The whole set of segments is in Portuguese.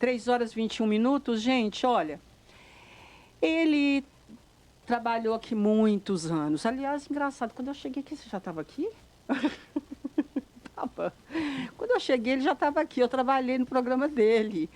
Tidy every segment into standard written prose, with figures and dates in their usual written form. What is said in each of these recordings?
3 horas e 21 minutos, gente, olha, ele trabalhou aqui muitos anos. Aliás, engraçado, quando eu cheguei aqui, você já estava aqui? Tava. Quando eu cheguei, ele já estava aqui, eu trabalhei no programa dele.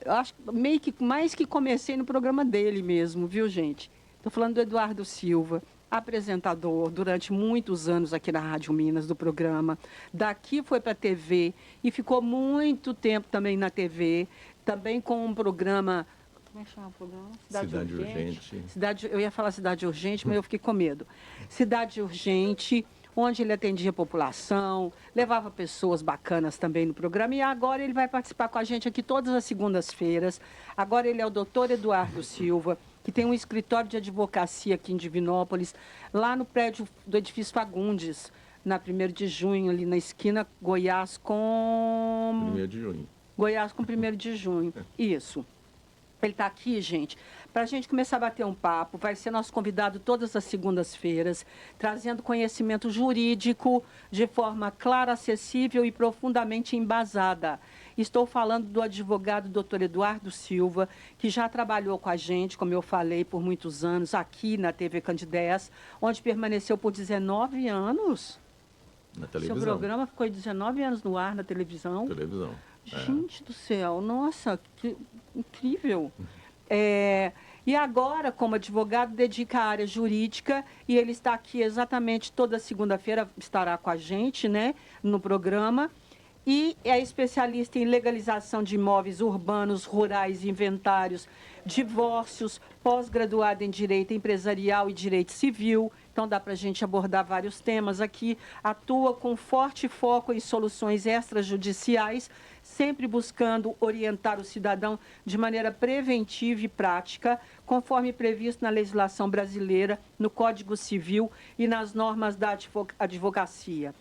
Eu acho meio que mais que comecei no programa dele mesmo, viu, gente? Estou falando do Eduardo Silva, apresentador durante muitos anos aqui na Rádio Minas, do programa. Daqui foi para a TV e ficou muito tempo também na TV, também com um programa. Como é que chama o programa? Cidade Urgente. Eu ia falar Cidade Urgente, mas eu fiquei com medo. Cidade Urgente, onde ele atendia a população, levava pessoas bacanas também no programa. E agora ele vai participar com a gente aqui todas as segundas-feiras. Agora ele é o doutor Eduardo Silva, que tem um escritório de advocacia aqui em Divinópolis, lá no prédio do edifício Fagundes, na 1º de junho, ali na esquina Goiás com... 1º de junho. Goiás com 1º de junho, isso. Ele está aqui, gente, para a gente começar a bater um papo. Vai ser nosso convidado todas as segundas-feiras, trazendo conhecimento jurídico de forma clara, acessível e profundamente embasada. Estou falando do advogado Dr. Eduardo Silva, que já trabalhou com a gente, como eu falei, por muitos anos, aqui na TV Candidez, onde permaneceu por 19 anos. Na televisão. Seu programa ficou 19 anos no ar na televisão. Televisão. Gente do céu, nossa, que incrível. E agora, como advogado, dedica à área jurídica e ele está aqui exatamente toda segunda-feira, estará com a gente, né, no programa. E é especialista em legalização de imóveis urbanos, rurais, inventários, divórcios, pós-graduado em Direito Empresarial e Direito Civil. Então, dá para a gente abordar vários temas aqui. Atua com forte foco em soluções extrajudiciais, sempre buscando orientar o cidadão de maneira preventiva e prática, conforme previsto na legislação brasileira, no Código Civil e nas normas da advocacia.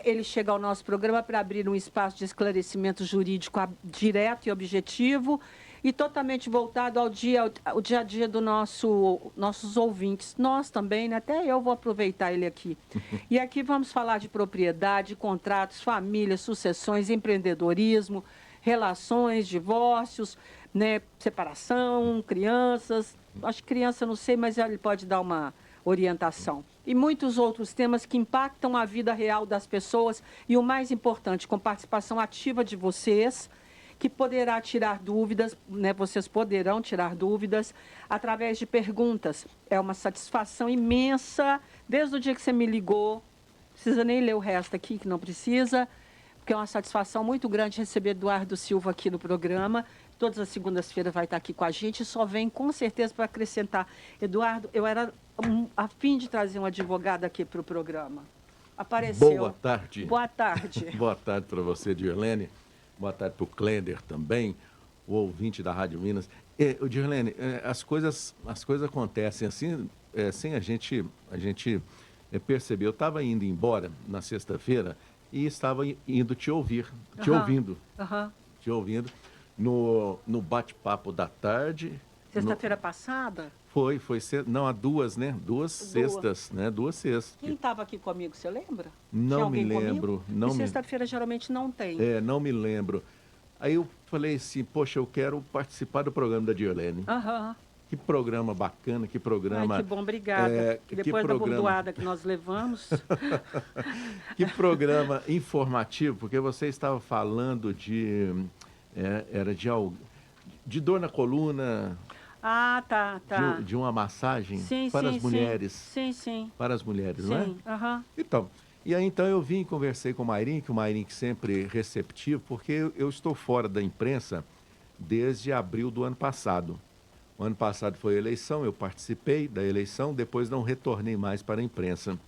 Ele chega ao nosso programa para abrir um espaço de esclarecimento jurídico direto e objetivo e totalmente voltado ao dia a dia do nossos ouvintes. Nós também, né? Até eu vou aproveitar ele aqui. E aqui vamos falar de propriedade, contratos, família, sucessões, empreendedorismo, relações, divórcios, né? Separação, crianças. Acho que criança não sei, mas ele pode dar uma orientação. E muitos outros temas que impactam a vida real das pessoas e, o mais importante, com participação ativa de vocês, que poderá tirar dúvidas, né? Vocês poderão tirar dúvidas através de perguntas. É uma satisfação imensa, desde o dia que você me ligou, não precisa nem ler o resto aqui, que não precisa, porque é uma satisfação muito grande receber Eduardo Silva aqui no programa. Todas as segundas-feiras vai estar aqui com a gente, só vem com certeza para acrescentar. Eduardo, eu era a fim de trazer um advogado aqui para o programa. Apareceu. Boa tarde. Boa tarde. Boa tarde para você, Dirlene. Boa tarde para o Klender também, o ouvinte da Rádio Minas. Dirlene, as coisas acontecem assim, sem a gente perceber. Eu estava indo embora na sexta-feira e estava indo te ouvindo no bate-papo da tarde. Sexta-feira passada? Foi, não, há duas, né? Duas sextas, né? 2 sextas. Quem estava aqui comigo, você lembra? Não me lembro. Sexta-feira geralmente não tem. Não me lembro. Aí eu falei assim, poxa, eu quero participar do programa da Dirlene. Que programa bacana, que programa... Ai, que bom, obrigada. Depois da bordoada que nós levamos... Que programa informativo, porque você estava falando de dor na coluna... Ah, tá. De uma massagem para as mulheres. Sim. Para as mulheres, não é? Sim. Então, e aí então eu vim e conversei com o Mairinho, que o Mairinho sempre receptivo, porque eu estou fora da imprensa desde abril do ano passado. O ano passado foi a eleição, eu participei da eleição, depois não retornei mais para a imprensa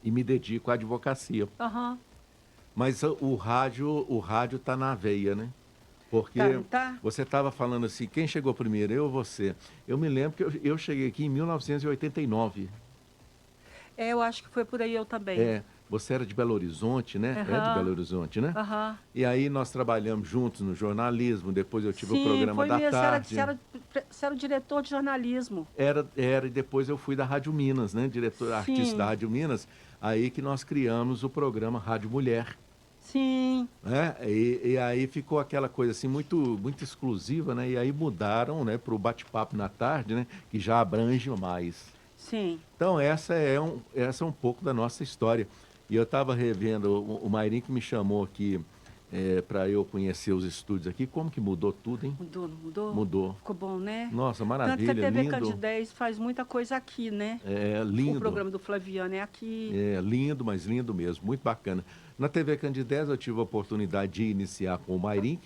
e me dedico à advocacia. Mas o rádio está na veia, né? Porque você estava falando assim, quem chegou primeiro, eu ou você? Eu me lembro que eu cheguei aqui em 1989. Eu acho que foi por aí eu também. Você era de Belo Horizonte, né? É de Belo Horizonte, né? E aí nós trabalhamos juntos no jornalismo, depois eu tive o programa da tarde. Você era o diretor de jornalismo. Era, e depois eu fui da Rádio Minas, né? Diretor artista da Rádio Minas, aí que nós criamos o programa Rádio Mulher. Sim, né? E aí ficou aquela coisa assim muito exclusiva, né? E aí mudaram, né, para o bate-papo na tarde, né? Que já abrange mais. sim. Então essa é um pouco da nossa história. E eu estava revendo, o Mairim que me chamou aqui para eu conhecer os estúdios aqui, como que mudou tudo, hein? Mudou, não mudou? Mudou. Ficou bom, né? Nossa, Tanto que a maravilha, TV lindo. Candidez faz muita coisa aqui, né? É O lindo. programa do Flaviano é aqui. É lindo, mas lindo mesmo, muito bacana. Na TV Candidez eu tive a oportunidade de iniciar com o Mairim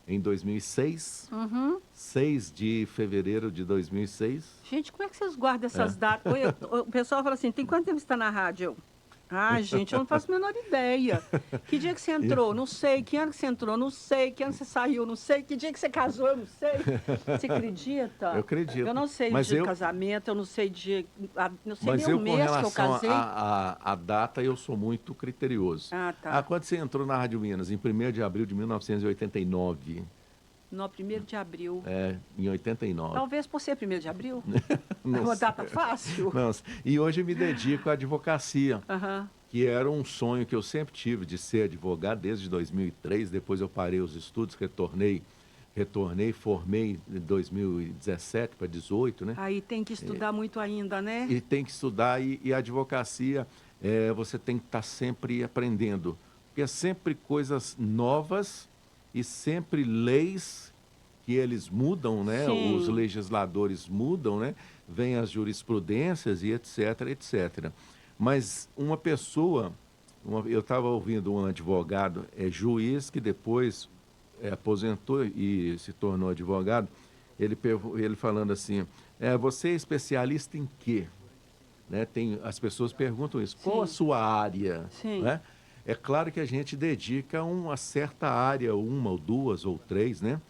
em 2006, Uhum. 6 de fevereiro de 2006. Gente, como é que vocês guardam essas datas? O pessoal fala assim, tem quanto tempo você está na rádio? Ah, gente, eu não faço a menor ideia. Que dia que você entrou? Não sei. Que ano que você entrou? Não sei. Que ano que você saiu? Não sei. Que dia que você casou? Eu não sei. Você acredita? Eu acredito. Eu não sei Mas o dia eu- de casamento, eu não sei dia. Não sei Mas nem eu, o com mês que eu relação casei. à data, eu sou muito criterioso. Ah, tá. Quando você entrou na Rádio Minas? Em 1º de abril de 1989. No 1º de abril. Em 89. Talvez por ser 1º de abril. É Não uma sei. data fácil. Não, e hoje eu me dedico à advocacia, Aham. que era um sonho que eu sempre tive de ser advogado desde 2003. Depois eu parei os estudos, retornei, formei em 2017 para 18, né? Aí tem que estudar muito ainda, né? E tem que estudar, e a advocacia, você tem que estar sempre aprendendo, porque é sempre coisas novas e sempre leis que eles mudam, né? Sim. Os legisladores mudam, né? Vêm as jurisprudências e etc, etc. Mas uma pessoa, eu estava ouvindo um advogado, juiz, que depois aposentou e se tornou advogado, ele falando assim, você é especialista em quê? Né? As pessoas perguntam isso, qual a Sim. sua área? Sim. Né? É claro que a gente dedica uma certa área, uma ou duas ou três, né?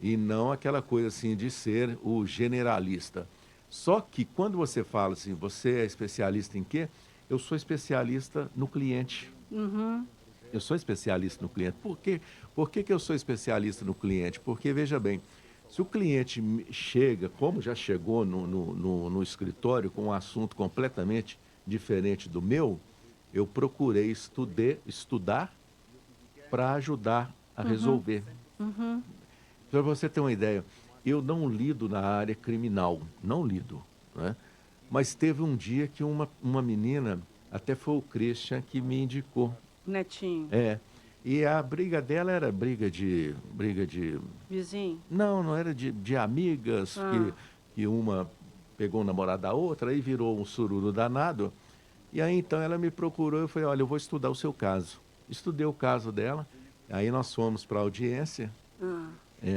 E não aquela coisa assim de ser o generalista. Só que quando você fala assim, você é especialista em quê? Eu sou especialista no cliente. Uhum. Eu sou especialista no cliente. Por quê? Por que eu sou especialista no cliente? Porque, veja bem, se o cliente chega, como já chegou no escritório, com um assunto completamente diferente do meu, eu procurei estudar para ajudar a resolver. Uhum. Para você ter uma ideia, eu não lido na área criminal, não lido, né? Mas teve um dia que uma menina, até foi o Christian que me indicou. Netinho. E a briga dela era briga de Vizinho. não era de amigas, que uma pegou o namorado da outra, aí virou um sururu danado. E aí então ela me procurou, eu falei, olha, eu vou estudar o seu caso. Estudei o caso dela, aí nós fomos para a audiência,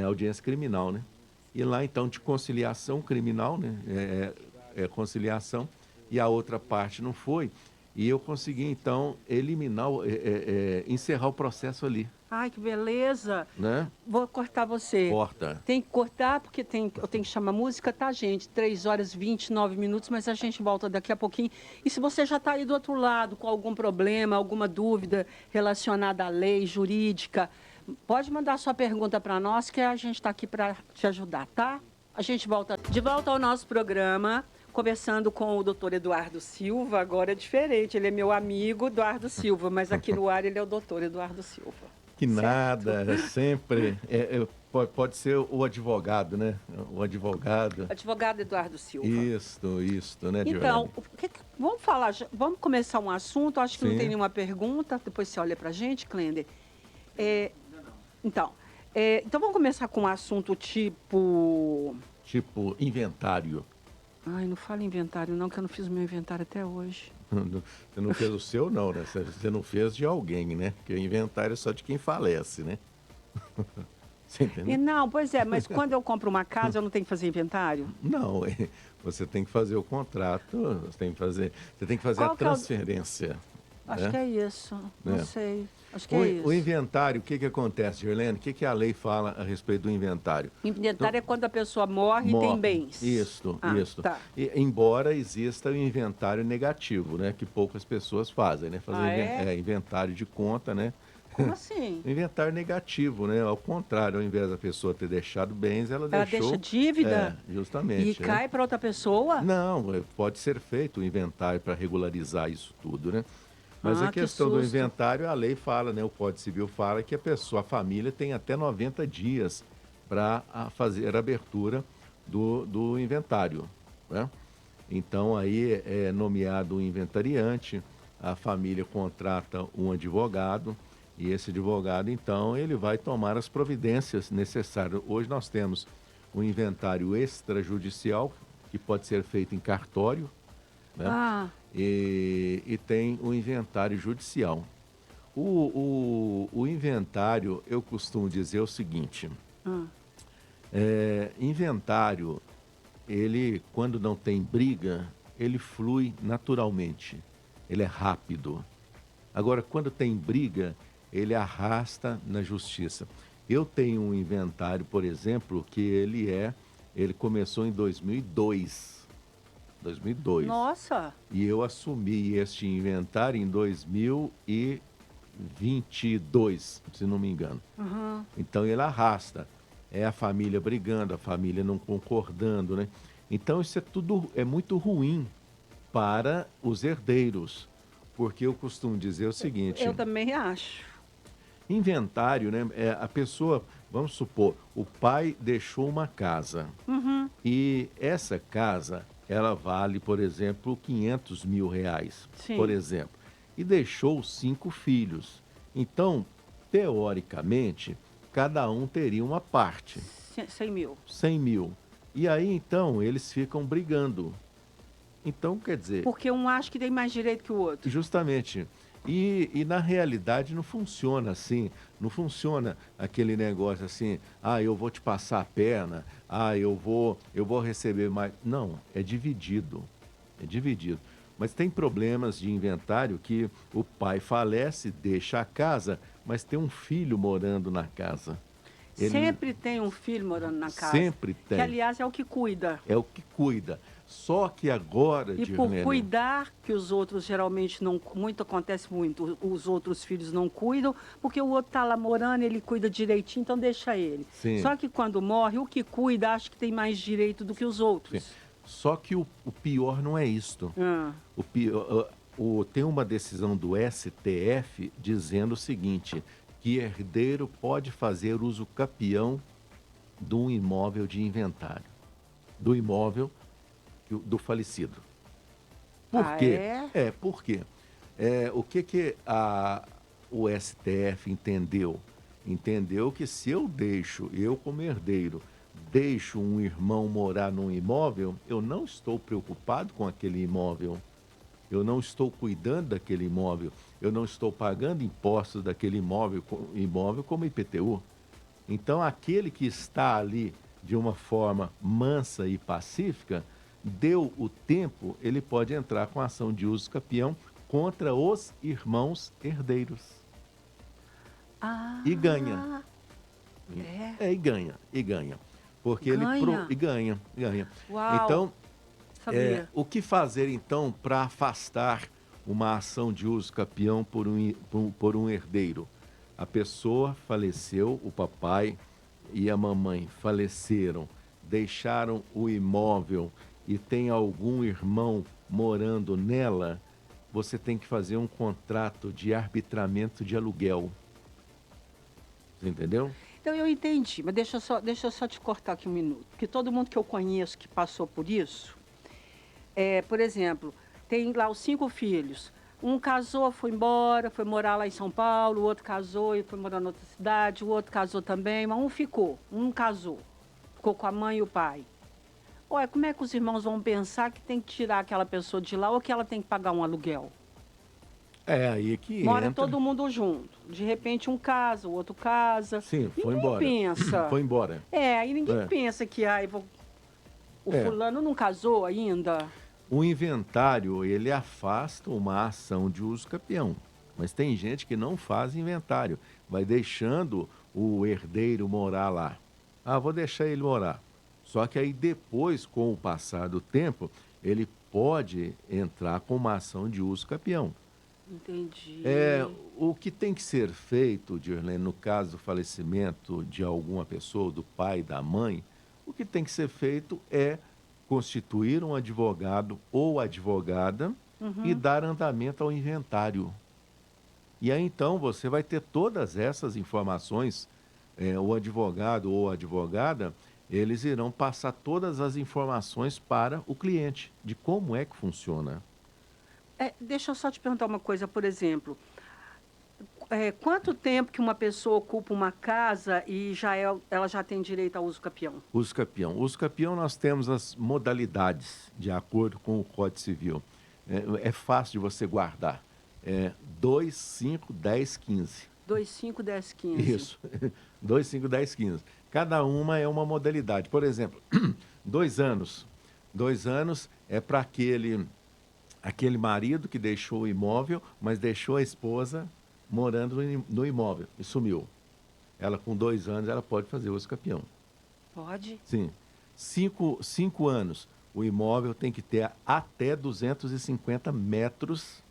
audiência criminal, né? E lá então de conciliação criminal, né? Conciliação, e a outra parte não foi. E eu consegui então eliminar, encerrar o processo ali, Ai, que beleza. né? Vou cortar você. Corta. Tem que cortar, porque eu tenho que chamar música, tá, gente? 3 horas e 29 minutos, mas a gente volta daqui a pouquinho. E se você já está aí do outro lado com algum problema, alguma dúvida relacionada à lei jurídica, pode mandar sua pergunta para nós, que a gente está aqui para te ajudar, tá? A gente volta de volta ao nosso programa, conversando com o doutor Eduardo Silva. Agora é diferente, ele é meu amigo, Eduardo Silva, mas aqui no ar ele é o doutor Eduardo Silva. Que Certo. nada, sempre. Pode ser o advogado, né? O advogado. Advogado Eduardo Silva. Isso, né, Então, Diorene? vamos falar, vamos começar um assunto, acho que não Sim. tem nenhuma pergunta, depois você olha para a gente, Klender. Então vamos começar com um assunto tipo... Tipo, inventário. Ai, não fala inventário não, que eu não fiz o meu inventário até hoje. Você não fez o seu, não, né? Você não fez de alguém, né? Porque o inventário é só de quem falece, né? Você entendeu? Não, pois é, mas quando eu compro uma casa, eu não tenho que fazer inventário? Não, você tem que fazer o contrato, você tem que fazer Qual a que é o- transferência. Acho né? que é isso, não É. sei. Acho que é isso. O inventário, o que acontece, Girlene? O que a lei fala a respeito do inventário? Inventário é quando a pessoa morre e tem bens. Isso. Tá. Embora exista o inventário negativo, né? Que poucas pessoas fazem, né? Fazer inventário de conta, né? Como assim? Inventário negativo, né? Ao contrário, ao invés da pessoa ter deixado bens, ela deixou... deixa dívida? Justamente. E cai para outra pessoa? Não, pode ser feito o inventário para regularizar isso tudo, né? Mas a Ah, que questão do susto. inventário, a lei fala, né? O Código Civil fala que a pessoa, a família, tem até 90 dias para fazer a abertura do inventário, né? Então, aí é nomeado um inventariante, a família contrata um advogado, e esse advogado, então, ele vai tomar as providências necessárias. Hoje nós temos um inventário extrajudicial, que pode ser feito em cartório, né? Ah, E tem o inventário judicial. O inventário, eu costumo dizer o seguinte: ah, inventário, ele, quando não tem briga, ele flui naturalmente, ele é rápido. Agora, quando tem briga, ele arrasta na justiça. Eu tenho um inventário, por exemplo, que ele começou em 2002. 2002. nossa. E eu assumi este inventário em 2022, se não me engano. Uhum. Então ele arrasta. É a família brigando, a família não concordando, né? Então isso é muito ruim para os herdeiros, porque eu costumo dizer o seguinte: Eu também acho. inventário, né? A pessoa, vamos supor, o pai deixou uma casa. Uhum. E essa casa, ela vale, por exemplo, R$ 500.000, por Sim. exemplo. E deixou 5 filhos. Então, teoricamente, cada um teria uma parte, 100 mil. 100 mil. E aí, então, eles ficam brigando. Então, quer dizer, Porque um acha que tem mais direito que o outro. justamente. E na realidade não funciona assim, não funciona aquele negócio assim, eu vou te passar a perna, eu vou receber mais. Não, é dividido, é dividido. Mas tem problemas de inventário que o pai falece, deixa a casa, mas tem um filho morando na casa. Ele Sempre tem um filho morando na casa. sempre Que, tem, aliás, é o que cuida. é o que cuida. Só que agora, E por Dirlene, cuidar, que os outros geralmente não. Muito acontece muito, os outros filhos não cuidam, porque o outro está lá morando, ele cuida direitinho, então deixa ele. sim. Só que quando morre, o que cuida acha que tem mais direito do que os Sim. outros. Só que o pior não é isto. Ah, O pior, tem uma decisão do STF dizendo o seguinte, que herdeiro pode fazer uso capião de um imóvel de inventário, do imóvel do falecido. Por quê? é? Por quê? O que o STF entendeu? Entendeu que se eu como herdeiro, deixo um irmão morar num imóvel, eu não estou preocupado com aquele imóvel. Eu não estou cuidando daquele imóvel. Eu não estou pagando impostos daquele imóvel como IPTU. Então, aquele que está ali de uma forma mansa e pacífica, deu o tempo, ele pode entrar com ação de uso capião contra os irmãos herdeiros. Ah, E ganha. é? E ganha, e ganha. Porque Ganha? e ganha, ganha. Uau, Então, sabia. o que fazer então para afastar uma ação de uso capião por um herdeiro? A pessoa faleceu, o papai e a mamãe faleceram, deixaram o imóvel e tem algum irmão morando nela, você tem que fazer um contrato de arbitramento de aluguel. Você entendeu? Então eu entendi, mas deixa eu só te cortar aqui um minuto. Porque todo mundo que eu conheço que passou por isso, por exemplo, tem lá os 5 filhos. Um casou, foi embora, foi morar lá em São Paulo, o outro casou e foi morar em outra cidade, o outro casou também, mas um ficou, um casou. Ficou com a mãe e o pai. Ué, como é que os irmãos vão pensar que tem que tirar aquela pessoa de lá ou que ela tem que pagar um aluguel? É aí que Mora entra. todo mundo junto. De repente um casa, o outro casa. Sim, foi Ninguém embora. pensa. Foi embora. Aí ninguém É. pensa que o É. fulano não casou ainda. O inventário, ele afasta uma ação de uso capião. Mas tem gente que não faz inventário. Vai deixando o herdeiro morar lá. Vou deixar ele morar. Só que aí depois, com o passar do tempo, ele pode entrar com uma ação de uso capião. Entendi. O que tem que ser feito, Dirlene, no caso do falecimento de alguma pessoa, do pai, da mãe, o que tem que ser feito é constituir um advogado ou advogada e dar andamento ao inventário. E aí, então, você vai ter todas essas informações, o advogado ou a advogada, eles irão passar todas as informações para o cliente, de como é que funciona. Deixa eu só te perguntar uma coisa, por exemplo, quanto tempo que uma pessoa ocupa uma casa e ela já tem direito ao uso capião? Uso capião. Uso capião, nós temos as modalidades, de acordo com o Código Civil. É fácil de você guardar. 2, 5, 10, 15. 2, 5, 10, 15. Isso. 2, 5, 10, 15. Cada uma é uma modalidade. Por exemplo, 2 anos. 2 anos é para aquele marido que deixou o imóvel, mas deixou a esposa morando no imóvel e sumiu. Ela, com 2 anos, ela pode fazer uso capião. Pode? Sim. 5 anos, o imóvel tem que ter até 250 metros.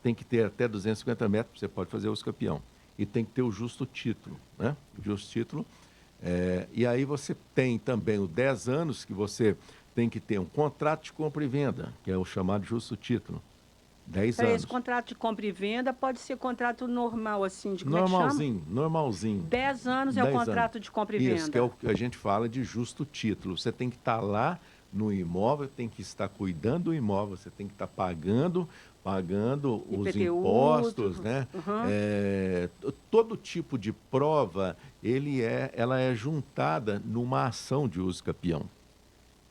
Tem que ter até 250 metros, você pode fazer uso capião. E tem que ter o justo título, né? O justo título. E aí você tem também os 10 anos que você tem que ter um contrato de compra e venda, que é o chamado justo título. 10 anos. Esse contrato de compra e venda pode ser contrato normal, assim, de como é que chama? Normalzinho, normalzinho. 10 anos é o 10 contrato anos. de compra e venda. Isso, que é o que a gente fala de justo título. Você tem que estar lá no imóvel, tem que estar cuidando do imóvel, você tem que estar pagando os IPTU, impostos, tudo. né? Uhum. Todo tipo de prova, ela é juntada numa ação de uso capião.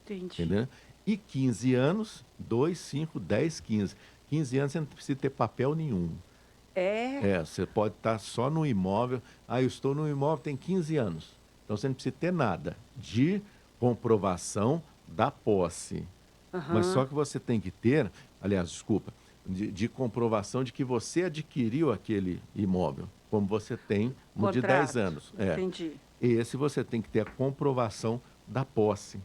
Entendi. Entendeu? E 15 anos, 2, 5, 10, 15. 15 anos você não precisa ter papel nenhum. Você pode estar só no imóvel. Eu estou no imóvel tem 15 anos. Então você não precisa ter nada de comprovação da posse. Mas só que você tem que ter, aliás, desculpa, de comprovação de que você adquiriu aquele imóvel, como você tem no de 10 anos. Entendi. Esse você tem que ter a comprovação da posse.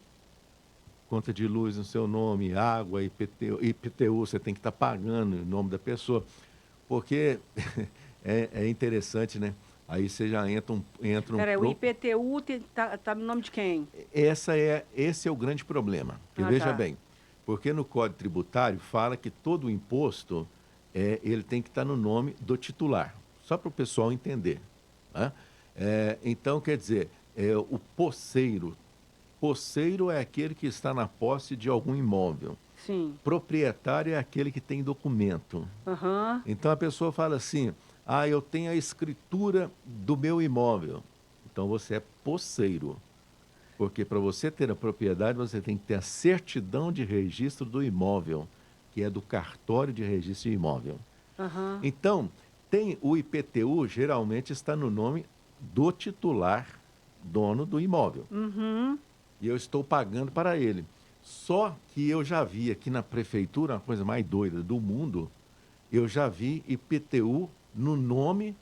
Conta de luz no seu nome, água, IPTU, você tem que estar pagando em nome da pessoa. Porque é interessante, né? Aí você já entra um... Peraí, o IPTU tá no nome de quem? Esse é o grande problema. Veja bem, porque no Código Tributário fala que todo o imposto ele tem que estar no nome do titular. Só para o pessoal entender. Né? Então, quer dizer, o posseiro. Posseiro é aquele que está na posse de algum imóvel. Sim. Proprietário é aquele que tem documento. Uhum. Então a pessoa fala assim: eu tenho a escritura do meu imóvel. Então você é posseiro. Porque para você ter a propriedade, você tem que ter a certidão de registro do imóvel, que é do cartório de registro de imóvel. Uhum. Então, tem o IPTU, geralmente está no nome do titular, dono do imóvel. Uhum. E eu estou pagando para ele. Só que eu já vi aqui na prefeitura, uma coisa mais doida do mundo, eu já vi IPTU no nome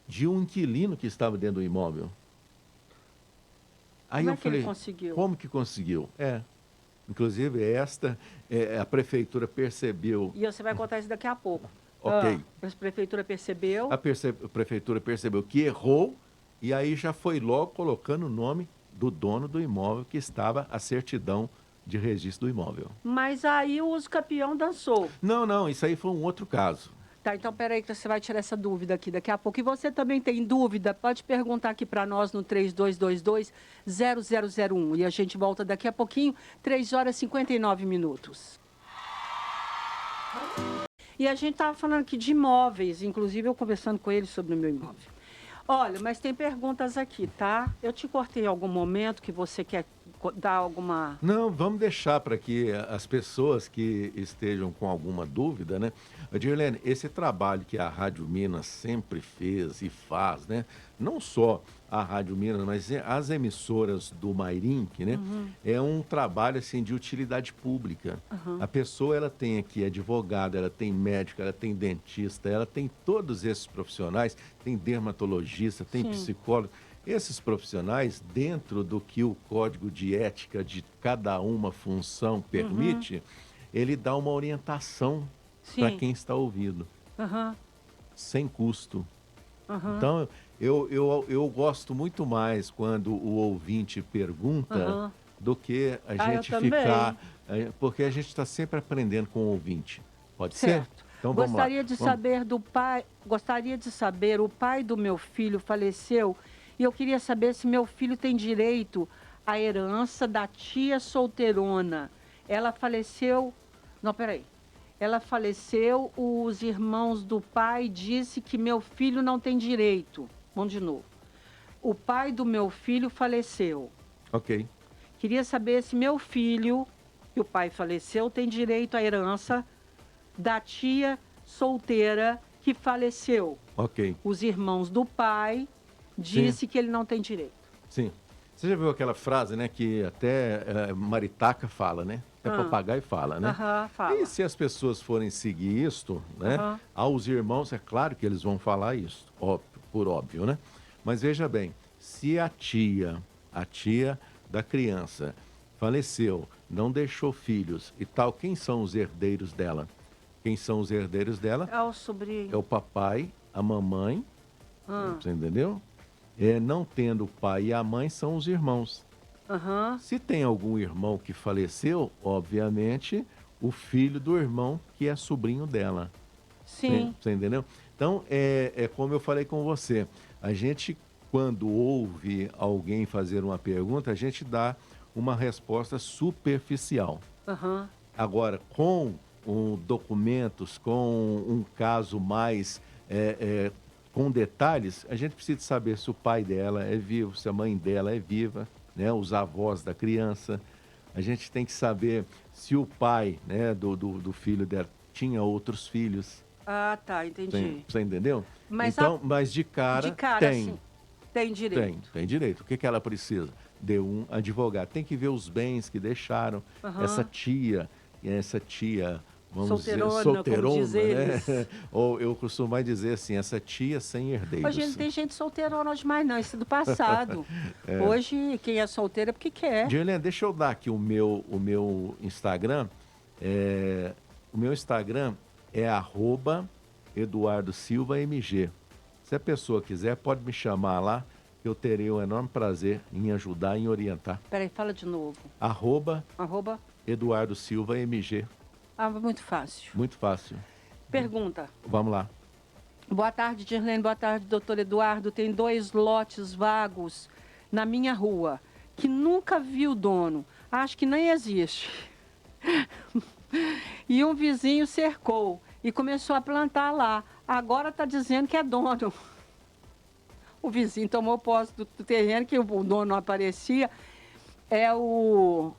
de um inquilino que estava dentro do imóvel. Aí Como eu é que falei, ele conseguiu? como que conseguiu? Inclusive a prefeitura percebeu. E você vai contar isso daqui a pouco. Ok. A prefeitura percebeu? A prefeitura percebeu que errou e aí já foi logo colocando o nome do dono do imóvel que estava a certidão de registro do imóvel. Mas aí o uso capião dançou. Não, isso aí foi um outro caso. Tá, então peraí que você vai tirar essa dúvida aqui daqui a pouco. E você também tem dúvida? Pode perguntar aqui para nós no 3222-0001. E a gente volta daqui a pouquinho, 3 horas e 59 minutos. E a gente estava falando aqui de imóveis, inclusive eu conversando com ele sobre o meu imóvel. Olha, mas tem perguntas aqui, tá? Eu te cortei em algum momento que você quer dar alguma... Não, vamos deixar para que as pessoas que estejam com alguma dúvida, né? Dirlene, esse trabalho que a Rádio Minas sempre fez e faz, né? Não só a Rádio Minas, mas as emissoras do Mairink, né? É um trabalho, assim, de utilidade pública. A pessoa, ela tem aqui advogado, ela tem médico, ela tem dentista, ela tem todos esses profissionais, tem dermatologista, tem psicólogo. Esses profissionais, dentro do que o código de ética de cada uma função permite, ele dá uma orientação para quem está ouvindo, sem custo. Então, eu gosto muito mais quando o ouvinte pergunta do que a gente ficar... Porque a gente está sempre aprendendo com o ouvinte. Pode ser? Certo. Então vamos lá. Gostaria de saber do pai, gostaria de saber, o pai do meu filho faleceu e eu queria saber se meu filho tem direito à herança da tia solteirona. Ela faleceu, não, peraí. Ela faleceu, os irmãos do pai disse que meu filho não tem direito. Vamos de novo. O pai do meu filho faleceu. Ok. Queria saber se meu filho, que o pai faleceu, tem direito à herança da tia solteira que faleceu. Ok. Os irmãos do pai disse que ele não tem direito. Sim. Você já viu aquela frase, né, que até maritaca fala, né? Até papagaio fala, né? Fala. E se as pessoas forem seguir isto, né, aos irmãos, é claro que eles vão falar isso, óbvio, por óbvio, né? Mas veja bem, se a tia da criança faleceu, não deixou filhos e tal, quem são os herdeiros dela? Quem são os herdeiros dela? É o sobrinho. É o papai, a mamãe, você entendeu? Não tendo o pai e a mãe, são os irmãos. Se tem algum irmão que faleceu, obviamente, o filho do irmão que é sobrinho dela. Sim. Você entendeu? Então, é como eu falei com você. A gente, quando ouve alguém fazer uma pergunta, a gente dá uma resposta superficial. Agora, com documentos, com um caso mais com detalhes, a gente precisa saber se o pai dela é vivo, se a mãe dela é viva, né, os avós da criança. A gente tem que saber se o pai, né, do filho dela tinha outros filhos. Ah, tá, entendi. Você entendeu? Mas então, mas de cara tem. Assim, tem direito. Tem direito. O que ela precisa? De um advogado. Tem que ver os bens que deixaram. Essa tia, vamos solteirona, dizer, solteirona, como diz eles. Né? Ou eu costumo mais dizer assim, essa tia sem herdeiros. Hoje não tem gente solteirona hoje mais não, isso é do passado. Hoje, quem é solteiro é porque quer. Dirlene, deixa eu dar aqui o meu Instagram. O meu Instagram é @EduardoSilvaMG. Se a pessoa quiser, pode me chamar lá, eu terei um enorme prazer em ajudar e em orientar. Peraí, fala de novo. @EduardoSilvaMG. Muito fácil. Muito fácil. Pergunta. Vamos lá. Boa tarde, Dirlene. Boa tarde, doutor Eduardo. Tem 2 lotes vagos na minha rua, que nunca vi o dono. Acho que nem existe. E um vizinho cercou e começou a plantar lá. Agora está dizendo que é dono. O vizinho tomou posse do terreno, que o dono não aparecia. É o...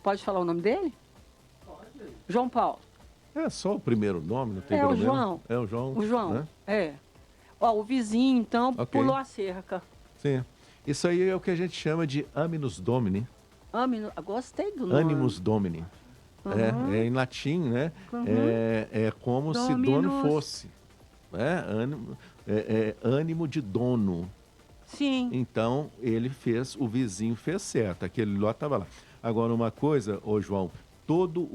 pode falar o nome dele? Pode. João Paulo. É só o primeiro nome, não tem problema. O João. É o João. O João, né? O vizinho, então, pulou a cerca. Sim. Isso aí é o que a gente chama de Aminus Domini. Gostei do nome. Animus Domini. Em latim, né? É como Dominus. se dono fosse. Ânimo de dono. Sim. Então, o vizinho fez certo. Aquele lote estava lá. Agora, uma coisa, João, todos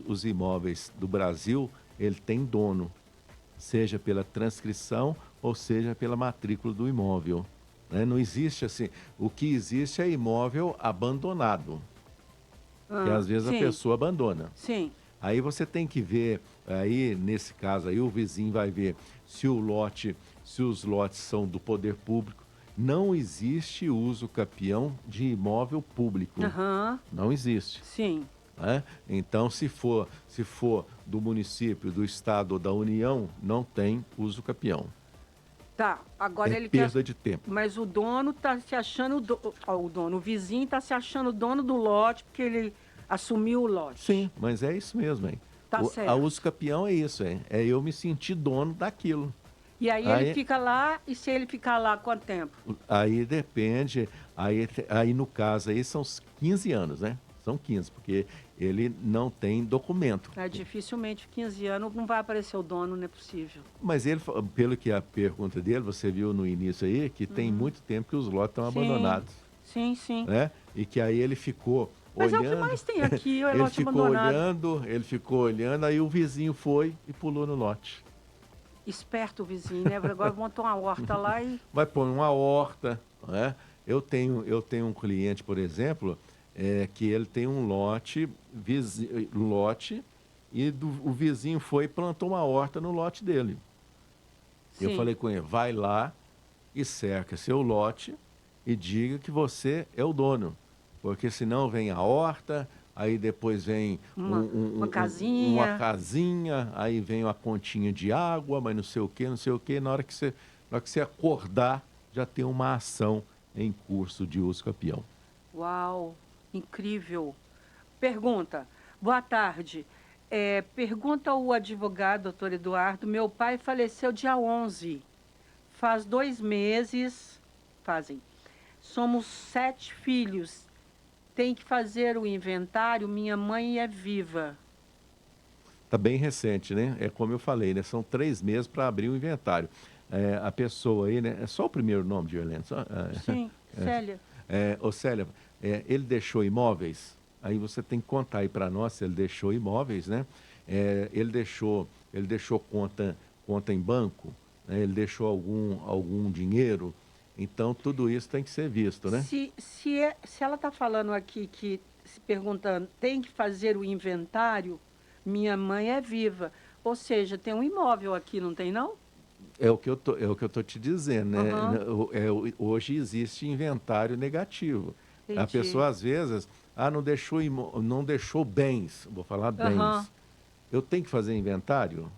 os imóveis do Brasil, ele tem dono. Seja pela transcrição ou seja pela matrícula do imóvel. Não existe assim. O que existe é imóvel abandonado. Que às vezes a pessoa abandona. Sim. Aí você tem que ver, aí nesse caso aí o vizinho vai ver se os lotes são do poder público. Não existe uso capião de imóvel público. Não existe. Sim. Então, se for do município, do estado ou da União, não tem uso capião. Tá, agora ele perda de tempo. Mas o dono está se achando o vizinho está se achando dono do lote porque ele assumiu o lote. Sim, mas é isso mesmo, hein? Tá certo. A uso capião é isso, hein? É eu me sentir dono daquilo. E aí ele fica lá, e se ele ficar lá, quanto tempo? Aí depende, aí no caso aí são 15 anos, né? São 15, porque ele não tem documento. Dificilmente 15 anos não vai aparecer o dono, não é possível. Mas ele, pelo que a pergunta dele, você viu no início aí, que tem muito tempo que os lotes estão abandonados. Sim, sim. E que aí ele ficou olhando. Mas é o que mais tem aqui, é lote abandonado. Ele ficou olhando, aí o vizinho foi e pulou no lote. Esperto o vizinho, né? Agora montou uma horta lá e... Vai pôr uma horta, né? Eu tenho um cliente, por exemplo, que ele tem um lote o vizinho foi e plantou uma horta no lote dele. Eu Sim. falei com ele, vai lá e cerca seu lote e diga que você é o dono. Porque senão vem a horta, aí depois vem Uma uma casinha. casinha, aí vem uma continha de água, mas não sei o quê, não sei o quê. Na hora que você acordar, já tem uma ação em curso de uso capião. Uau, incrível. Pergunta. Boa tarde. Pergunta o advogado, doutor Eduardo. Meu pai faleceu dia 11. Faz 2 meses. Fazem. Somos 7 filhos. Tem que fazer o inventário. Minha mãe é viva. Está bem recente, né? É como eu falei, né? São 3 meses para abrir o inventário. A pessoa aí, né? É só o primeiro nome de Helena? Sim, Célia. Ô Célia, ele deixou imóveis? Aí você tem que contar aí para nós se ele deixou imóveis, né? Ele deixou conta em banco, né? Ele deixou algum dinheiro. Então, tudo isso tem que ser visto, né? Se ela está falando aqui se perguntando, tem que fazer o inventário, minha mãe é viva. Ou seja, tem um imóvel aqui, não tem não? É o que eu tô te dizendo, né? Aham, Hoje existe inventário negativo. A entendi. pessoa, às vezes, não deixou bens, vou falar Aham, bens. Eu tenho que fazer inventário?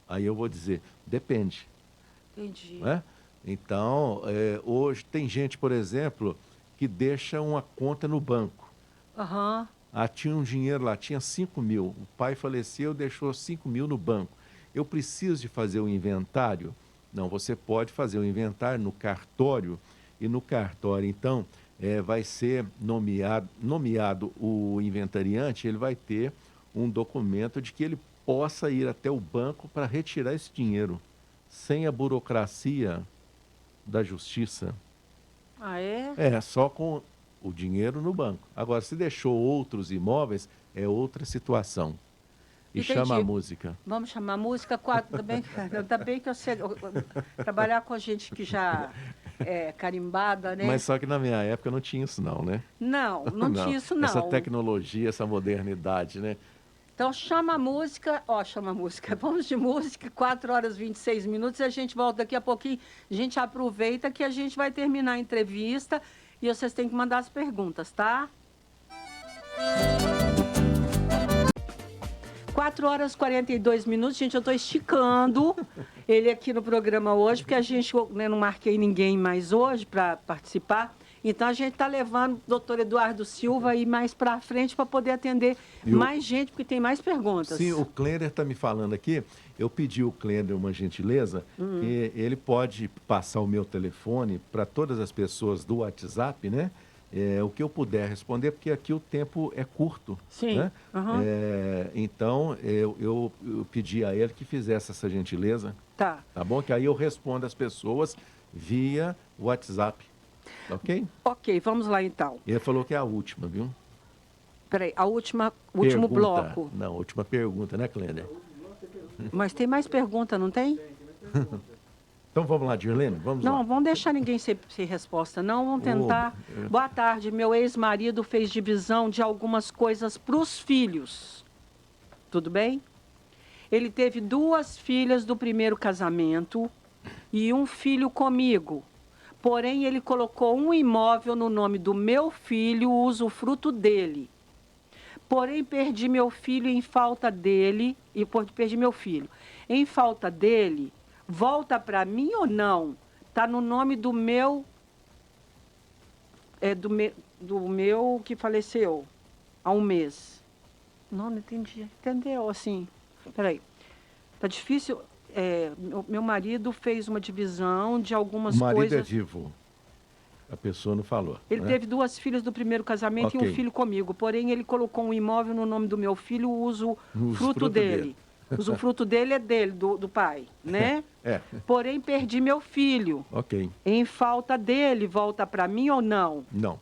Aí eu vou dizer, depende, entendi. né? Então, hoje tem gente, por exemplo, que deixa uma conta no banco. Aham, Tinha um dinheiro lá, tinha 5 mil. O pai faleceu, deixou 5 mil no banco. Eu preciso de fazer o inventário? Não, você pode fazer o inventário no cartório. E no cartório, então, vai ser nomeado o inventariante, ele vai ter um documento de que ele possa ir até o banco para retirar esse dinheiro, sem a burocracia da justiça. Ah, é? Só com o dinheiro no banco. Agora, se deixou outros imóveis, é outra situação. E chama a Entendi. música. Vamos chamar música 4, ainda bem que eu sei, trabalhar com gente que já é carimbada, né? Mas só que na minha época não tinha isso não, né? Não, não Não. tinha isso Essa não. tecnologia, essa modernidade, né? Então chama a música, chama a música. Vamos de música, 4 horas e 26 minutos, e a gente volta daqui a pouquinho. A gente aproveita que a gente vai terminar a entrevista e vocês têm que mandar as perguntas, tá? 4 horas e 42 minutos, gente, eu estou esticando ele aqui no programa hoje, porque a gente, né, não marquei ninguém mais hoje para participar. Então, a gente está levando o doutor Eduardo Silva aí mais para frente para poder atender E mais gente, porque tem mais perguntas. Sim, o Klender está me falando aqui. Eu pedi ao Klender uma gentileza, que ele pode passar o meu telefone para todas as pessoas do WhatsApp, né? O que eu puder responder, porque aqui o tempo é curto, Sim. né? Aham. Então, eu pedi a ele que fizesse essa gentileza, Tá. tá bom? Que aí eu respondo as pessoas via WhatsApp, ok? Ok, vamos lá então. Ele falou que é a última, viu? Peraí, último bloco. Não, última pergunta, né, Klender? Mas tem mais pergunta, não tem? Então vamos lá, Dirlene, vamos lá. Não, vamos deixar ninguém sem resposta, não. Vamos tentar. Boa tarde. Meu ex-marido fez divisão de algumas coisas para os filhos. Tudo bem? Ele teve 2 filhas do primeiro casamento e um filho comigo. Porém, ele colocou um imóvel no nome do meu filho, o usufruto dele. Porém, perdi meu filho em falta dele, perdi meu filho. Em falta dele, volta para mim ou não? Está no nome do meu, do meu que faleceu há um mês. Não entendi. Entendeu? Assim, peraí. Tá difícil. Meu marido fez uma divisão de O algumas marido é coisas. vivo. A pessoa não falou. Ele né? teve 2 filhas do primeiro casamento e Ok. um filho comigo. Porém, ele colocou um imóvel no nome do meu filho, o usufruto Usufruto dele. O usufruto dele é dele, do pai, né? É, Porém, perdi meu filho. ok. Em falta dele, volta para mim ou não? Não.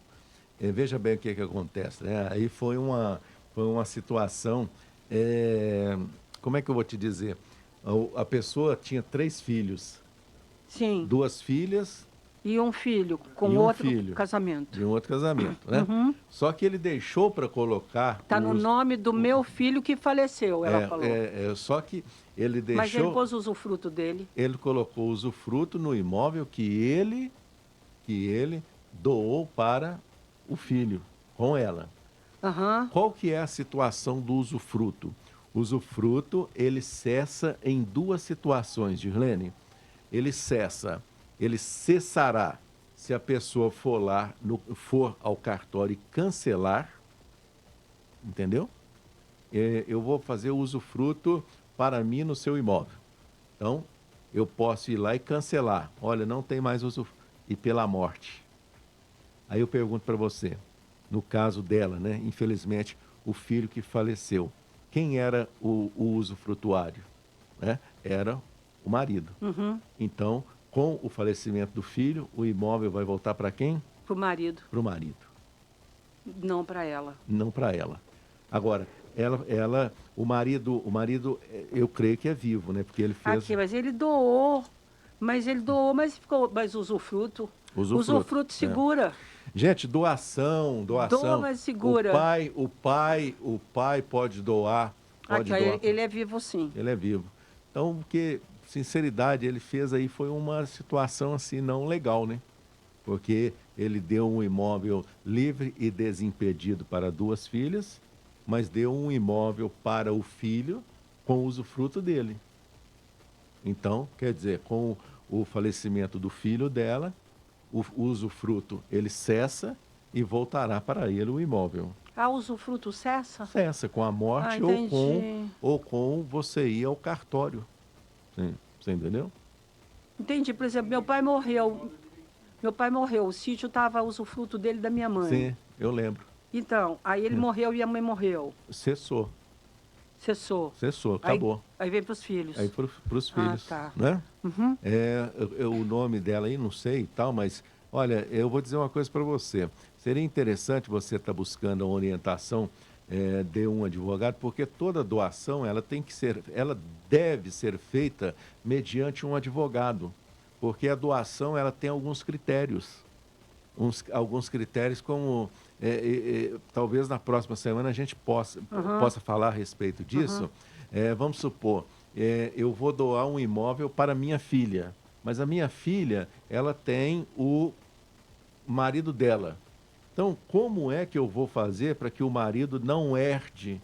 Veja bem o que acontece. Né? Aí foi uma situação. Como é que eu vou te dizer? A pessoa tinha 3 filhos. Sim. 2 filhas E um filho com E um outro filho. casamento. De um outro casamento, né? Só que ele deixou para colocar... Está no nome do meu filho que faleceu, ela falou. Só que ele deixou... Mas ele pôs o usufruto dele. Ele colocou o usufruto no imóvel que ele doou para o filho, com ela. Aham. Qual que é a situação do usufruto? O usufruto, ele cessa em duas situações, Girlene. Ele cessará se a pessoa for ao cartório e cancelar, entendeu? Eu vou fazer o usufruto para mim no seu imóvel. Então, eu posso ir lá e cancelar. Olha, não tem mais usufruto. E pela morte. Aí eu pergunto para você, no caso dela, né? Infelizmente, o filho que faleceu. Quem era o usufrutuário? Né? Era o marido. Então, com o falecimento do filho, o imóvel vai voltar para quem? Para o marido. Para o marido. Não para ela. Não para ela. Agora, o marido, eu creio que é vivo, né? Porque ele fez... Aqui, mas ele doou. Mas ficou... Mas usufruto. Usufruto segura. Gente, doação. Doa, mas segura. O pai pode doar. Aqui, doar. Ele é vivo, sim. Ele é vivo. Então, porque, sinceridade, ele fez aí, foi uma situação assim não legal, né? Porque ele deu um imóvel livre e desimpedido para duas filhas, mas deu um imóvel para o filho com o usufruto dele. Então, quer dizer, com o falecimento do filho dela, o usufruto ele cessa e voltará para ele o imóvel. Ah, o usufruto cessa? Cessa com a morte ou com você ir ao cartório. Sim, você entendeu? Entendi. Por exemplo, meu pai morreu. O sítio estava usufruto dele da minha mãe. Sim, eu lembro. Então, aí ele morreu e a mãe morreu. Cessou, acabou. Aí veio para os filhos. Aí para os filhos, tá. né? O nome dela aí, não sei e tal, mas, olha, eu vou dizer uma coisa para você. Seria interessante você estar buscando a orientação de um advogado, porque toda doação, ela deve ser feita mediante um advogado, porque a doação, ela tem alguns critérios. Alguns critérios como... talvez na próxima semana a gente possa falar a respeito disso. Vamos supor, eu vou doar um imóvel para minha filha, mas a minha filha, ela tem o marido dela. Então, como é que eu vou fazer para que o marido não herde,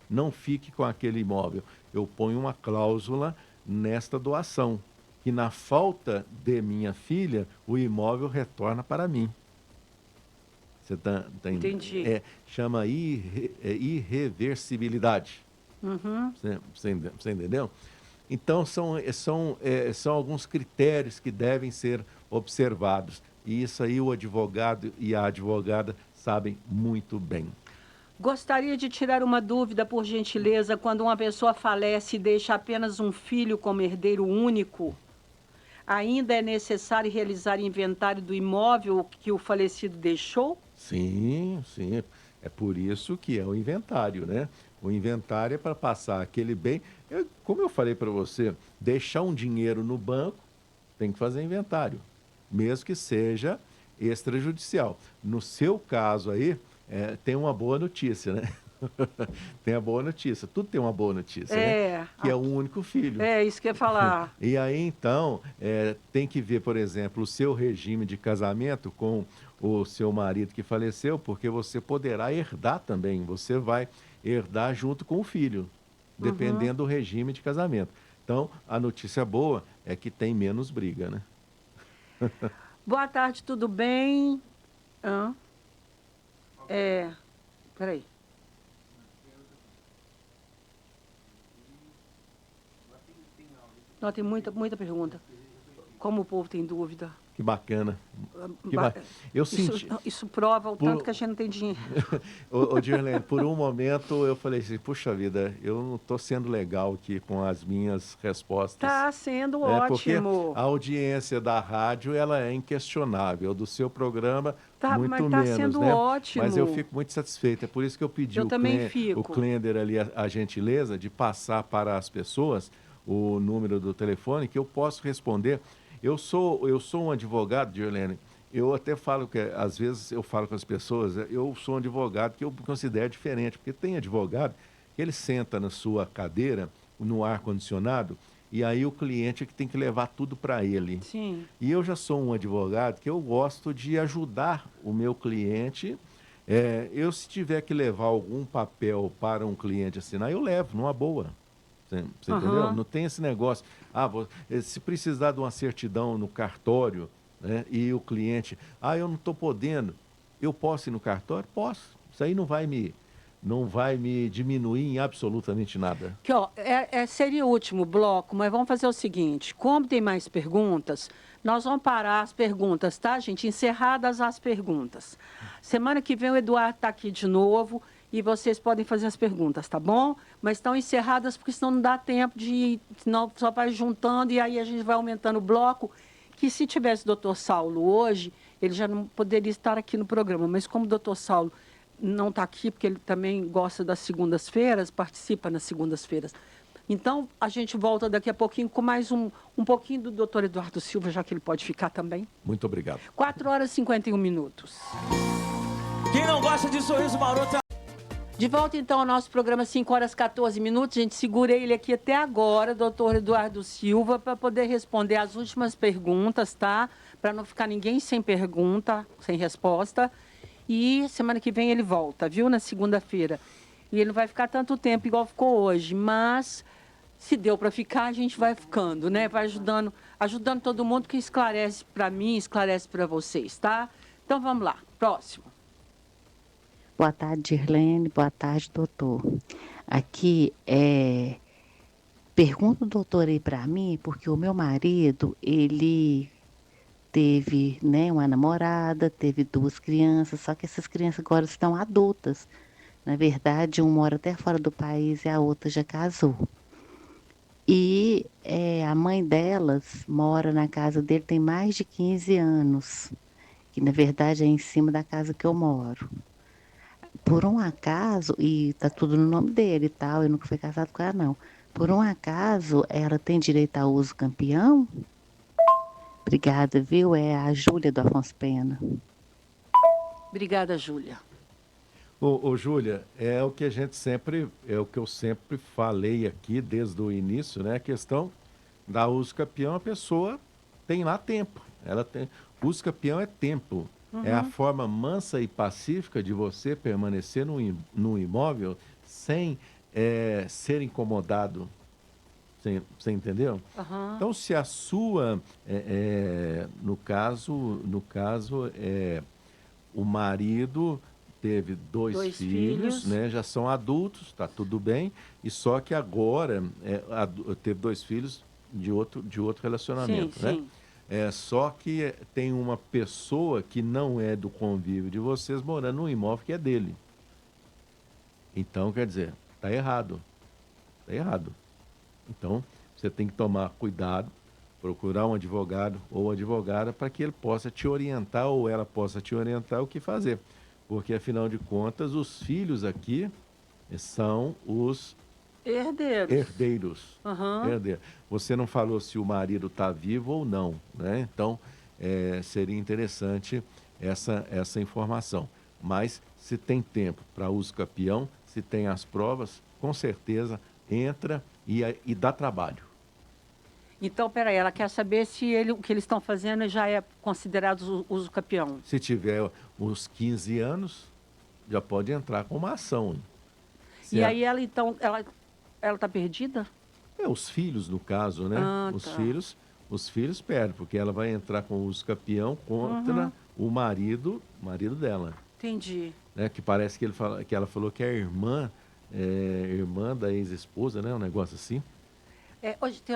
não fique com aquele imóvel? Eu ponho uma cláusula nesta doação, que na falta de minha filha, o imóvel retorna para mim. Você tá Entendi. Chama irreversibilidade. Você entendeu? Então, são alguns critérios que devem ser observados. E isso aí o advogado e a advogada sabem muito bem. Gostaria de tirar uma dúvida, por gentileza, quando uma pessoa falece e deixa apenas um filho como herdeiro único, ainda é necessário realizar inventário do imóvel que o falecido deixou? Sim. É por isso que é o inventário, né? O inventário é para passar aquele bem. Como eu falei para você, deixar um dinheiro no banco, tem que fazer inventário, mesmo que seja extrajudicial. No seu caso aí, tem uma boa notícia, né? Tem a boa notícia. Tudo tem uma boa notícia, né? Que é o único filho. Isso que eu ia falar. E aí, então, tem que ver, por exemplo, o seu regime de casamento com o seu marido que faleceu, porque você poderá herdar também. Você vai herdar junto com o filho, dependendo do regime de casamento. Então, a notícia boa é que tem menos briga, né? Boa tarde, tudo bem? Peraí. Não, tem muita pergunta. Como o povo tem dúvida. Que bacana. Eu senti... Isso prova o tanto que a gente não tem dinheiro. Ô, Dirlene, por um momento eu falei assim, puxa vida, eu não estou sendo legal aqui com as minhas respostas. Está sendo ótimo. Porque a audiência da rádio, ela é inquestionável. Do seu programa, muito menos, mas está sendo ótimo. Mas eu fico muito satisfeito. É por isso que eu pedi o Klender ali, a gentileza de passar para as pessoas o número do telefone, que eu posso responder. Eu sou um advogado, Dirlene, eu até falo que, às vezes, eu falo com as pessoas, eu sou um advogado que eu considero diferente, porque tem advogado que ele senta na sua cadeira, no ar-condicionado, e aí o cliente é que tem que levar tudo para ele. Sim. E eu já sou um advogado que eu gosto de ajudar o meu cliente. Se tiver que levar algum papel para um cliente assinar, eu levo, numa boa. Você entendeu? Não tem esse negócio. Se precisar de uma certidão no cartório, né, e o cliente, eu não estou podendo, eu posso ir no cartório? Posso. Isso aí não vai me diminuir em absolutamente nada. Que, ó, seria o último bloco, mas vamos fazer o seguinte: como tem mais perguntas, nós vamos parar as perguntas, tá, gente? Encerradas as perguntas. Semana que vem o Eduardo está aqui de novo e vocês podem fazer as perguntas, tá bom? Mas estão encerradas porque senão não dá tempo de... Senão só vai juntando e aí a gente vai aumentando o bloco, que se tivesse o doutor Saulo hoje, ele já não poderia estar aqui no programa. Mas como o doutor Saulo não está aqui, porque ele também gosta das segundas-feiras, participa nas segundas-feiras. Então, a gente volta daqui a pouquinho com mais um pouquinho do doutor Eduardo Silva, já que ele pode ficar também. Muito obrigado. 4h51. Quem não gosta de sorriso maroto... De volta, então, ao nosso programa 5h14. Gente, segurei ele aqui até agora, doutor Eduardo Silva, para poder responder as últimas perguntas, tá? Para não ficar ninguém sem pergunta, sem resposta. E semana que vem ele volta, viu? Na segunda-feira. E ele não vai ficar tanto tempo igual ficou hoje, mas se deu para ficar, a gente vai ficando, né? Vai ajudando todo mundo, que esclarece para mim, esclarece para vocês, tá? Então vamos lá, próximo. Boa tarde, Irlene. Boa tarde, doutor. Aqui pergunta o doutor aí para mim, porque o meu marido, ele teve, né, uma namorada, teve 2 crianças, só que essas crianças agora estão adultas. Na verdade, um mora até fora do país e a outra já casou. E a mãe delas mora na casa dele tem mais de 15 anos, que na verdade é em cima da casa que eu moro. Por um acaso, e tá tudo no nome dele e tal, eu nunca fui casado com ela não. Por um acaso, ela tem direito ao uso campeão? Obrigada, viu? É a Júlia do Afonso Pena. Obrigada, Júlia. Ô, Júlia, é o que eu sempre falei aqui desde o início, né? A questão da uso campeão, a pessoa tem lá tempo. Uso campeão é tempo. É a forma mansa e pacífica de você permanecer num imóvel sem ser incomodado. Você entendeu? Então, se a sua, no caso, o marido teve dois filhos, né? Já são adultos, está tudo bem, e só que agora teve 2 filhos de outro relacionamento, sim, né? sim. Só que tem uma pessoa que não é do convívio de vocês morando num imóvel que é dele. Então, quer dizer, está errado. Está errado. Então, você tem que tomar cuidado, procurar um advogado ou advogada para que ele possa te orientar ou ela possa te orientar o que fazer. Porque, afinal de contas, os filhos aqui são os herdeiros. Herdeiro. Você não falou se o marido está vivo ou não, né? Então, seria interessante essa informação. Mas, se tem tempo para uso campeão, se tem as provas, com certeza entra e dá trabalho. Então, peraí, ela quer saber se o que eles estão fazendo já é considerado uso campeão. Se tiver uns 15 anos, já pode entrar com uma ação. E aí ela, então, ela está perdida? Os filhos, no caso, né? Os filhos perdem, porque ela vai entrar com o uso campeão contra o marido dela. Entendi. Né? Que parece que ela falou que é irmã da ex-esposa, né? Um negócio assim. Hoje tem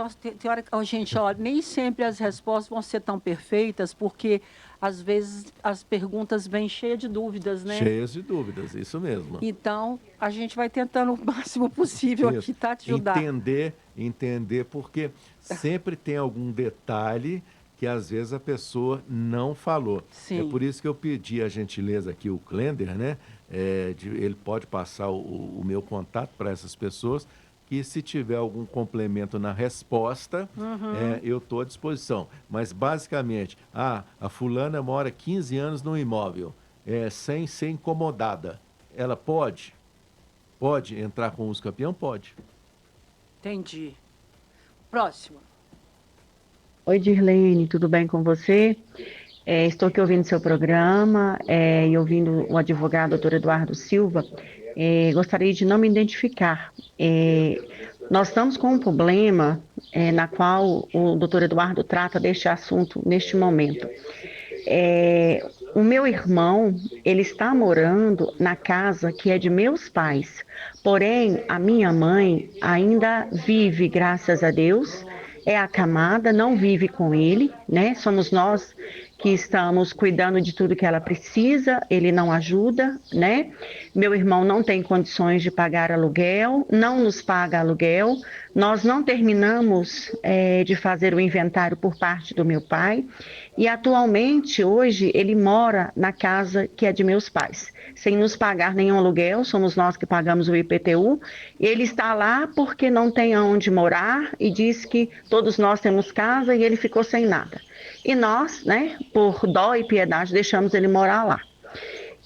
hora que, gente, ó, nem sempre as respostas vão ser tão perfeitas, porque às vezes as perguntas vêm cheias de dúvidas, né? Cheias de dúvidas, isso mesmo. Então, a gente vai tentando o máximo possível aqui, tá? Te ajudar. Entender, porque sempre tem algum detalhe que às vezes a pessoa não falou. Sim. É por isso que eu pedi a gentileza aqui, o Klender, né? Ele pode passar o meu contato para essas pessoas, que se tiver algum complemento na resposta, eu estou à disposição. Mas, basicamente, a fulana mora 15 anos no imóvel, sem ser incomodada. Ela pode? Pode entrar com uso campeão? Pode. Entendi. Próximo. Oi, Dirlene, tudo bem com você? Estou aqui ouvindo seu programa e ouvindo o advogado doutor Eduardo Silva. Gostaria de não me identificar. Nós estamos com um problema na qual o doutor Eduardo trata deste assunto neste momento. O meu irmão, ele está morando na casa que é de meus pais, porém a minha mãe ainda vive, graças a Deus, é acamada, não vive com ele, né? Somos nós que estamos cuidando de tudo que ela precisa, ele não ajuda, né? Meu irmão não tem condições de pagar aluguel, não nos paga aluguel, nós não terminamos de fazer o inventário por parte do meu pai, e atualmente, hoje, ele mora na casa que é de meus pais, sem nos pagar nenhum aluguel, somos nós que pagamos o IPTU, ele está lá porque não tem aonde morar e diz que todos nós temos casa e ele ficou sem nada. E nós, né, por dó e piedade, deixamos ele morar lá.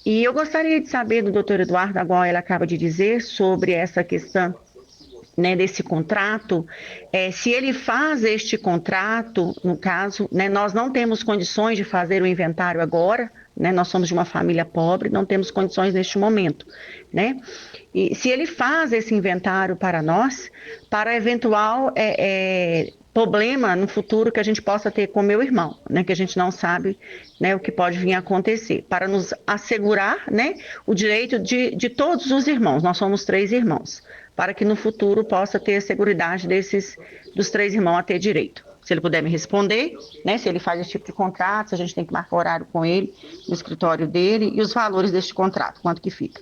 E eu gostaria de saber do doutor Eduardo, agora ele acaba de dizer, sobre essa questão, né, desse contrato, se ele faz este contrato, no caso, né, nós não temos condições de fazer o inventário agora, né, nós somos de uma família pobre, não temos condições neste momento, né? E se ele faz esse inventário para nós, para eventual problema no futuro que a gente possa ter com meu irmão, né, que a gente não sabe, né, o que pode vir a acontecer, para nos assegurar, né, o direito de todos os irmãos, nós somos 3 irmãos, para que no futuro possa ter a seguridade dos 3 irmãos a ter direito. Se ele puder me responder, né, se ele faz esse tipo de contrato, se a gente tem que marcar horário com ele, no escritório dele, e os valores deste contrato, quanto que fica.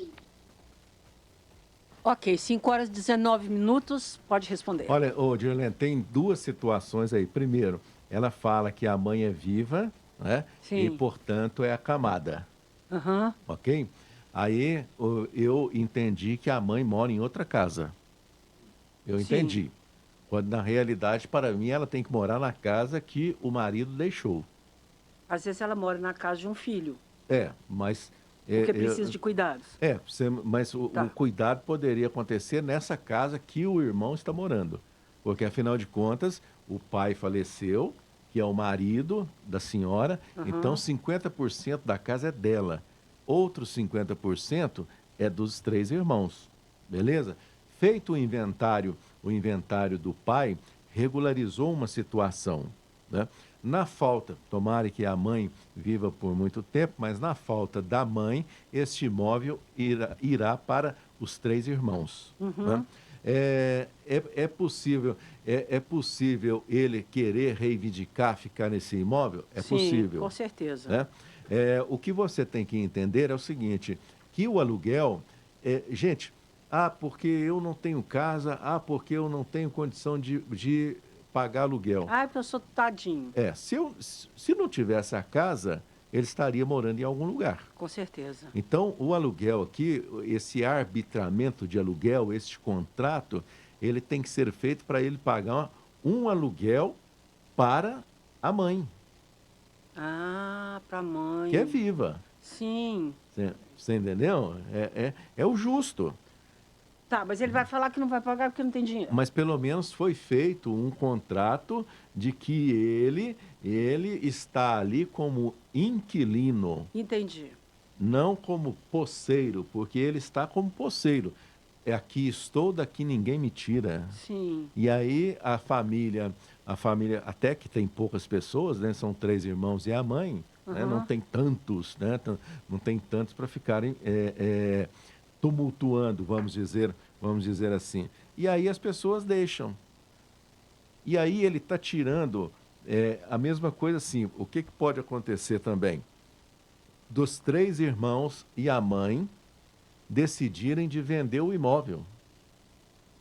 Ok, 5 horas e 19 minutos, pode responder. Olha, Dirlene, tem 2 situações aí. Primeiro, ela fala que a mãe é viva, né? Sim. E, portanto, é acamada. Ok? Aí eu entendi que a mãe mora em outra casa. Eu entendi. Quando, na realidade, para mim, ela tem que morar na casa que o marido deixou. Às vezes ela mora na casa de um filho, Mas... porque precisa de cuidados. Mas o cuidado poderia acontecer nessa casa que o irmão está morando. Porque, afinal de contas, o pai faleceu, que é o marido da senhora, então 50% da casa é dela. Outros 50% é dos 3 irmãos. Beleza? Feito o inventário do pai regularizou uma situação, né? Na falta, tomara que a mãe viva por muito tempo, mas na falta da mãe, este imóvel irá para os 3 irmãos. Né? É possível ele querer reivindicar ficar nesse imóvel? É possível. Com certeza. Né? O que você tem que entender é o seguinte, que o aluguel, gente, porque eu não tenho casa, porque eu não tenho condição de pagar aluguel. Eu sou tadinho. Se não tivesse a casa, ele estaria morando em algum lugar. Com certeza. Então, o aluguel aqui, esse arbitramento de aluguel, este contrato, ele tem que ser feito para ele pagar um aluguel para a mãe. Para a mãe. Que é viva. Sim. Você entendeu? É o justo. Tá, mas ele vai falar que não vai pagar porque não tem dinheiro. Mas pelo menos foi feito um contrato de que ele está ali como inquilino. Entendi. Não como posseiro, porque ele está como posseiro. Aqui estou, daqui ninguém me tira. Sim. E aí a família, até que tem poucas pessoas, né? São 3 irmãos e a mãe, né? Não tem tantos, né? Não tem tantos para ficarem tumultuando, vamos dizer assim. E aí as pessoas deixam. E aí ele está tirando a mesma coisa assim. O que pode acontecer também? Dos 3 irmãos e a mãe decidirem de vender o imóvel.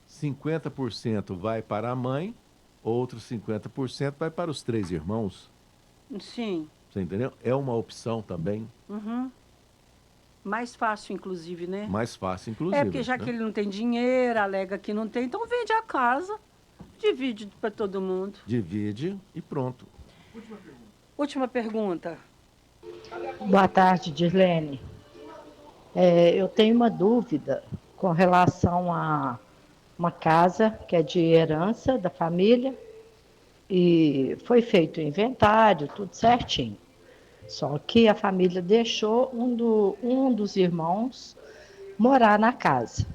50% vai para a mãe, outros 50% vai para os 3 irmãos. Sim. Você entendeu? É uma opção também. Mais fácil, inclusive, né? Mais fácil, inclusive. É, porque já né? que ele não tem dinheiro, alega que não tem, então vende a casa, divide para todo mundo. Divide e pronto. Última pergunta. Boa tarde, Dirlene. Eu tenho uma dúvida com relação a uma casa que é de herança da família e foi feito o inventário, tudo certinho. Só que a família deixou um dos irmãos morar na casa.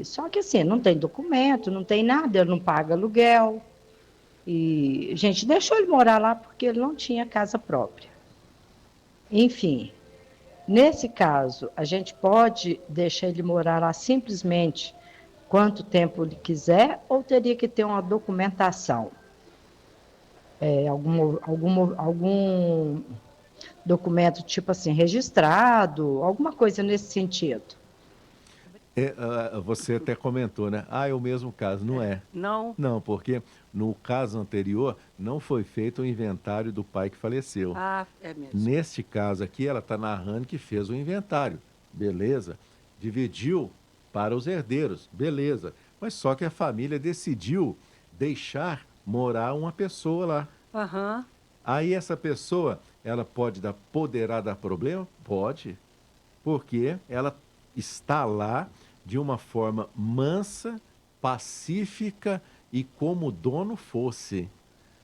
Só que assim, não tem documento, não tem nada, ele não paga aluguel. E a gente deixou ele morar lá porque ele não tinha casa própria. Enfim, nesse caso, a gente pode deixar ele morar lá simplesmente quanto tempo ele quiser ou teria que ter uma documentação? Algum documento tipo assim, registrado, alguma coisa nesse sentido. Você até comentou, né? É o mesmo caso. Não é. Não? Não, porque no caso anterior não foi feito o inventário do pai que faleceu. Ah, é mesmo. Neste caso aqui, ela está narrando que fez o inventário. Beleza. Dividiu para os herdeiros. Beleza. Mas só que a família decidiu deixar morar uma pessoa lá. Aham. Aí essa pessoa, ela poderá dar problema? Pode. Porque ela está lá de uma forma mansa, pacífica e como o dono fosse.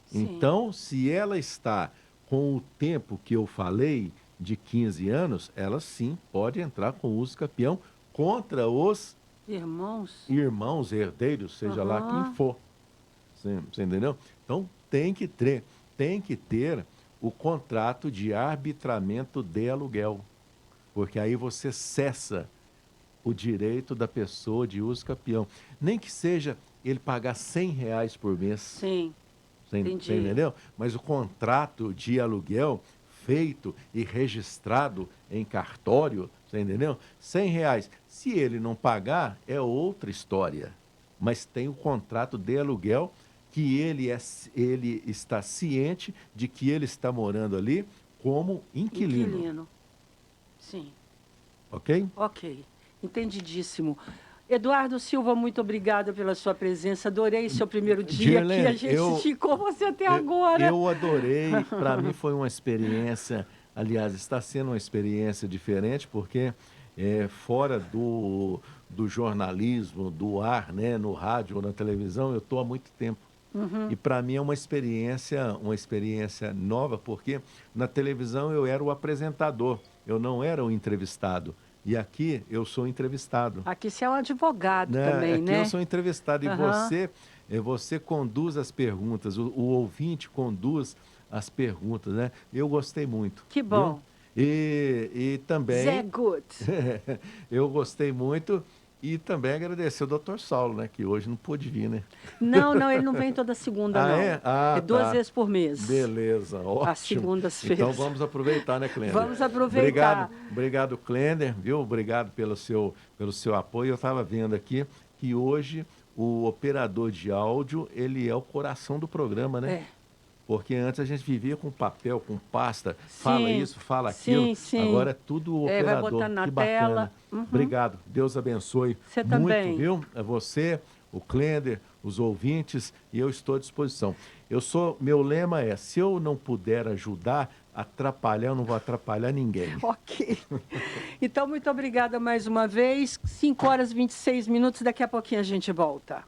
Sim. Então, se ela está com o tempo que eu falei, de 15 anos, ela sim pode entrar com uso capião contra os irmãos herdeiros, seja lá quem for. Você entendeu? Então, tem que ter o contrato de arbitramento de aluguel. Porque aí você cessa o direito da pessoa de uso capião. Nem que seja ele pagar R$100 por mês. Sim. Você entendeu? Mas o contrato de aluguel feito e registrado em cartório, você entendeu? R$100. Se ele não pagar, é outra história. Mas tem o contrato de aluguel que ele está ciente de que ele está morando ali como inquilino. Sim. Ok? Ok. Entendidíssimo. Eduardo Silva, muito obrigada pela sua presença. Adorei seu primeiro dia aqui. A gente esticou você até agora. Eu adorei. Para mim foi uma experiência, aliás, está sendo uma experiência diferente, porque fora do jornalismo, do ar, né, no rádio ou na televisão, eu estou há muito tempo. E para mim é uma experiência nova, porque na televisão eu era o apresentador, eu não era o entrevistado. E aqui eu sou entrevistado. Aqui você é um advogado também, aqui né? Aqui eu sou entrevistado. E você conduz as perguntas, o ouvinte conduz as perguntas, né? Eu gostei muito. Que bom. Viu? E também... Zé Good. Eu gostei muito. E também agradecer o Dr. Saulo, né? Que hoje não pôde vir, né? Não, ele não vem toda segunda, não. É 2 vezes por mês. Beleza, ótimo. Às segundas-feiras. Então vamos aproveitar, né, Clender? Vamos aproveitar. Obrigado, Clender, viu? Obrigado pelo seu apoio. Eu estava vendo aqui que hoje o operador de áudio, ele é o coração do programa, né? Porque antes a gente vivia com papel, com pasta, fala isso, fala aquilo. Sim. Agora é tudo o operador. Vai botar na que tela. bacana. Obrigado. Deus abençoe Você muito, também. viu? É você, o Clender, os ouvintes, e eu estou à disposição. Meu lema é, se eu não puder ajudar, atrapalhar, eu não vou atrapalhar ninguém. Ok. Então, muito obrigada mais uma vez. 5 horas e 26 minutos, daqui a pouquinho a gente volta.